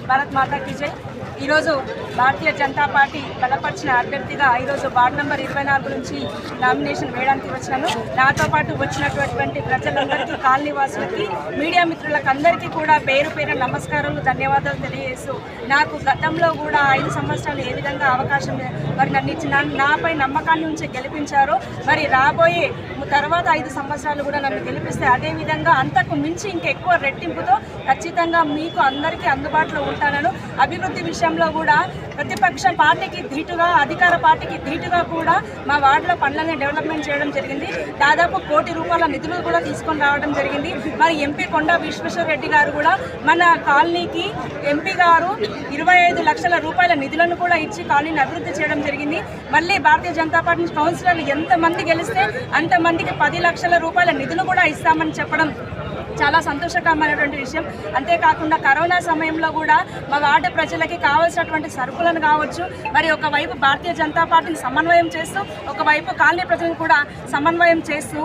భారత్ మాతా key జై. ఈరోజు Bharatiya Janata party బలపరిచిన అభ్యర్థిగా ఈరోజు వార్డు నెంబర్ 24 నుంచి నామినేషన్ వేయడానికి వచ్చినాను. నాతో పాటు వచ్చినటువంటి ప్రజలందరికీ, కాలనీ వాసులకి, మీడియా మిత్రులకు అందరికీ కూడా పేరు పేరు నమస్కారాలు, ధన్యవాదాలు తెలియజేస్తూ, నాకు గతంలో కూడా 5 సంవత్సరాలు ఏ విధంగా అవకాశం మరి నన్ను ఇచ్చిన నాపై నమ్మకాన్ని ఉంచి గెలిపించారో, మరి రాబోయే తర్వాత 5 సంవత్సరాలు కూడా నన్ను గెలిపిస్తే అదేవిధంగా అంతకు మించి ఇంకెక్కువ రెట్టింపుతో ఖచ్చితంగా మీకు అందరికీ అందుబాటులో ఉంటానను. అభివృద్ధి విషయంలో కూడా ప్రతిపక్ష పార్టీకి ధీటుగా, అధికార పార్టీకి ధీటుగా కూడా మా వార్డులో పనులని డెవలప్మెంట్ చేయడం జరిగింది. దాదాపు 1 కోటి రూపాయల నిధులు కూడా తీసుకొని రావడం జరిగింది. మరి ఎంపీ కొండా విశ్వేశ్వరరెడ్డి గారు కూడా మన కాలనీకి ఎంపీ గారు 25 లక్షల రూపాయల నిధులను కూడా ఇచ్చి కాలనీని అభివృద్ధి చేయడం జరిగింది. మళ్ళీ భారతీయ జనతా పార్టీ కౌన్సిలర్లు ఎంతమంది గెలిస్తే అంతమందికి 10 లక్షల రూపాయల నిధులు కూడా ఇస్తామని చెప్పడం చాలా సంతోషకరమైనటువంటి విషయం. అంతేకాకుండా కరోనా సమయంలో కూడా మా వార్డు ప్రజలకి కావాల్సినటువంటి సరుకులను కావచ్చు, మరి ఒకవైపు భారతీయ జనతా పార్టీని సమన్వయం చేస్తూ, ఒకవైపు కాలనీ ప్రజలను కూడా సమన్వయం చేస్తూ